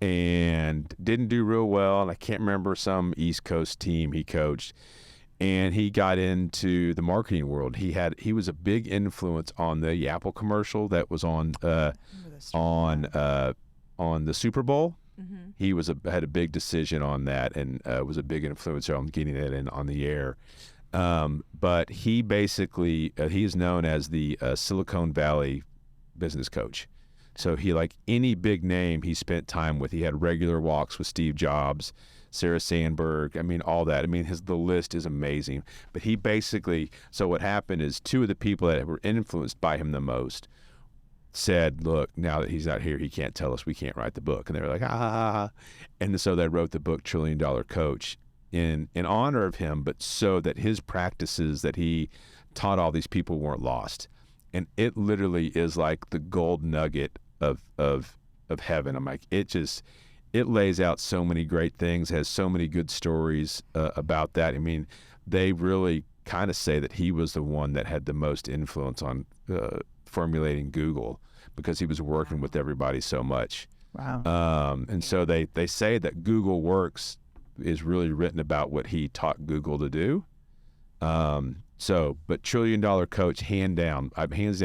and didn't do real well. And I can't remember some East Coast team he coached. And he got into the marketing world. He was a big influence on the Apple commercial that was on the Super Bowl. Mm-hmm. He had a big decision on that, and was a big influencer on getting it in on the air. But he basically he is known as the Silicon Valley business coach. So he, like any big name he spent time with, he had regular walks with Steve Jobs, Sarah Sandberg, all that. The list is amazing. But he basically, so what happened is 2 of the people that were influenced by him the most said, "Look, now that he's not here, he can't tell us we can't write the book." And they were like, ah. And so they wrote the book $1 Trillion Coach in honor of him, but so that his practices that he taught all these people weren't lost. And it literally is like the gold nugget of heaven. I'm like, it lays out so many great things, has so many good stories about that. They really kind of say that he was the one that had the most influence on formulating Google because he was working with everybody so much.
Wow.
And so they say that Google Works is really written about what he taught Google to do. But $1 Trillion Coach, hands down,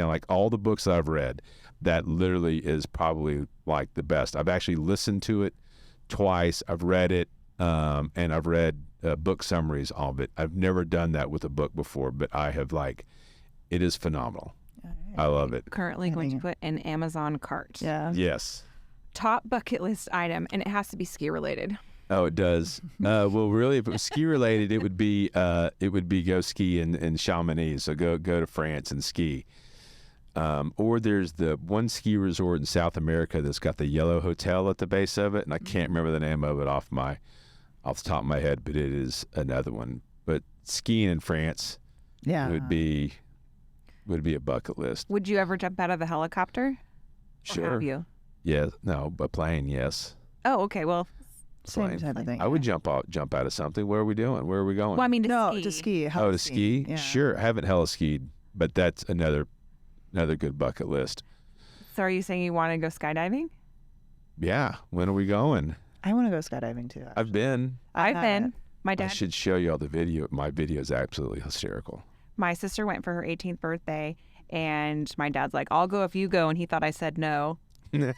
like all the books that I've read, that literally is probably like the best. I've actually listened to it twice. I've read it, and I've read book summaries of it. I've never done that with a book before, but I have it is phenomenal. I love it.
Currently going to put an Amazon cart.
Yeah.
Yes.
Top bucket list item, and it has to be ski related.
Oh, it does. Well, really, if it was ski related, it would be go ski in Chamonix. So go to France and ski. Or there's the one ski resort in South America that's got the yellow hotel at the base of it, and I can't remember the name of it off the top of my head, but it is another one. But skiing in France, would be a bucket list.
Would you ever jump out of a helicopter?
Sure.
Or have you?
Yeah, no, but plane, yes.
Oh, okay. Well,
Same type of thing.
I would jump out of something. Where are we doing? Where are we going?
Well,
to ski.
To ski?
Yeah.
Sure. I haven't hella skied, but that's another good bucket list.
So are you saying you want to go skydiving?
Yeah. When are we going?
I want to go skydiving too.
I've been.
I've been. My dad.
I should show you all the video. My video is absolutely hysterical.
My sister went for her 18th birthday, and my dad's like, "I'll go if you go," and he thought I said no.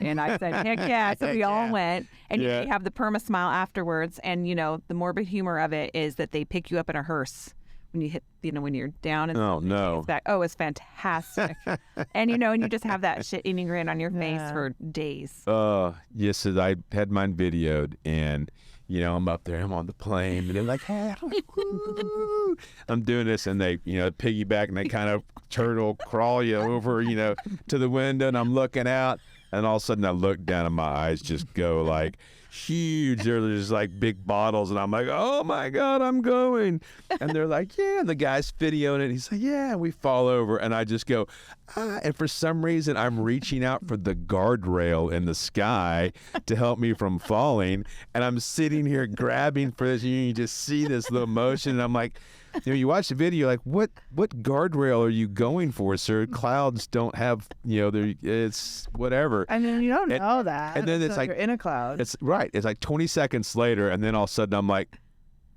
And I said, heck yeah. So we all went. And
Yeah.
you have the perma smile afterwards. And, the morbid humor of it is that they pick you up in a hearse when you hit, when you're down. And
Oh, no.
back. Oh, it's fantastic. And, and you just have that shit-eating grin on your face for days.
Yes, so I had mine videoed, and I'm up there, I'm on the plane, and they're like, hey, woo. I'm doing this, and they, piggyback, and they kind of turtle crawl you over, to the window, and I'm looking out, and all of a sudden I look down, and my eyes just go like huge. They're just like big bottles, and I'm like, oh my God, I'm going. And they're like, yeah, the guy's videoing it. He's like, yeah, we fall over, and I just go, and for some reason I'm reaching out for the guardrail in the sky to help me from falling, and I'm sitting here grabbing for this, and you just see this little motion, and I'm like, you watch the video, like, what guardrail are you going for, sir? Clouds don't have, it's whatever.
And then you don't know that.
And then it's like
you're in a cloud.
It's right. It's like 20 seconds later, and then all of a sudden I'm like,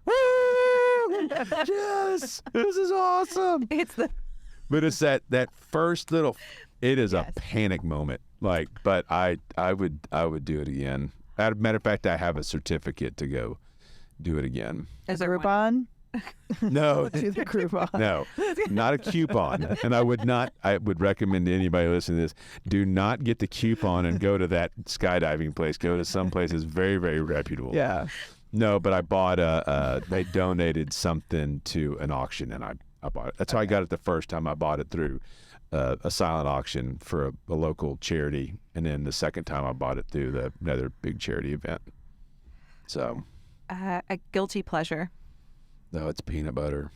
woo! Yes, this is awesome. But it's that first little. It is a panic moment. Like, but I would do it again. As a matter of fact, I have a certificate to go do it again.
Is there Groupon?
No,
Do the Groupon.
no, not a coupon. And I would recommend to anybody listening to this, do not get the coupon and go to that skydiving place. Go to some place that's very, very reputable.
Yeah.
No, but I bought they donated something to an auction, and I bought it. That's how I got it the first time. I bought it through a silent auction for a local charity. And then the second time I bought it through another big charity event. So.
A guilty pleasure.
No, it's peanut butter.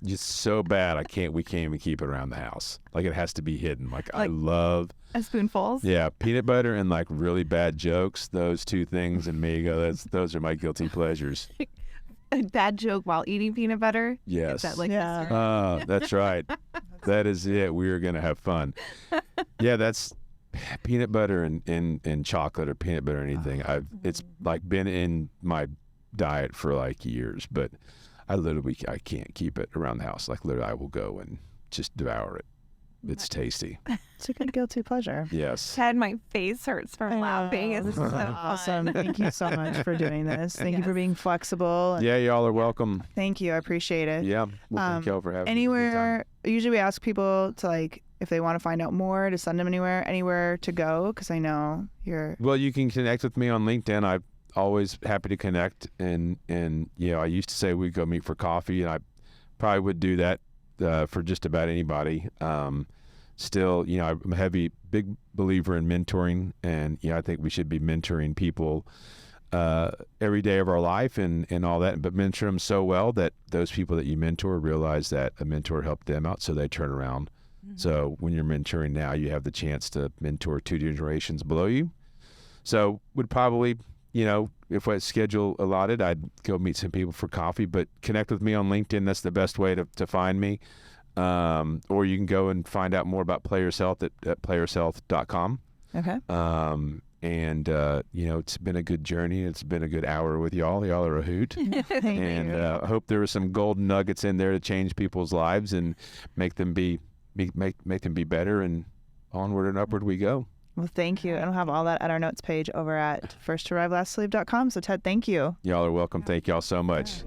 Just so bad we can't even keep it around the house. Like, it has to be hidden. Like I love
a spoonfuls.
Yeah, peanut butter and like really bad jokes. Those two things and me those are my guilty pleasures.
A bad joke while eating peanut butter.
Yes.
Is that like
that's right. That is it. We are gonna have fun. Yeah, that's peanut butter and chocolate or peanut butter or anything. It's like been in my diet for like years, but I can't keep it around the house. Like, literally I will go and just devour it. It's tasty.
It's a good guilty pleasure.
Yes.
Ted, my face hurts from laughing. It's so
Awesome. Thank you so much for doing this. Thank you for being flexible.
Yeah, y'all are welcome.
Thank you. I appreciate it.
Yeah. Well, thank y'all for having me.
Anywhere, usually we ask people to, like, if they want to find out more, to send them anywhere to go, because I know you're...
Well, you can connect with me on LinkedIn. I'm always happy to connect. And I used to say we'd go meet for coffee, and I probably would do that for just about anybody. Still, I'm a big believer in mentoring, and I think we should be mentoring people every day of our life and all that, but mentor them so well that those people that you mentor realize that a mentor helped them out, so they turn around. Mm-hmm. So when you're mentoring now, you have the chance to mentor 2 generations below you. So would probably, if I had schedule allotted, I'd go meet some people for coffee, but connect with me on LinkedIn. That's the best way to find me. Or you can go and find out more about Players Health at playershealth.com.
Okay.
It's been a good journey. It's been a good hour with y'all. Y'all are a hoot.
And
I hope there were some golden nuggets in there to change people's lives and make them be better, and onward and upward we go.
Well, thank you. And we'll have all that at our notes page over at firsttoarrivelastleave.com. So, Ted, thank you.
Y'all are welcome. Thank y'all so much.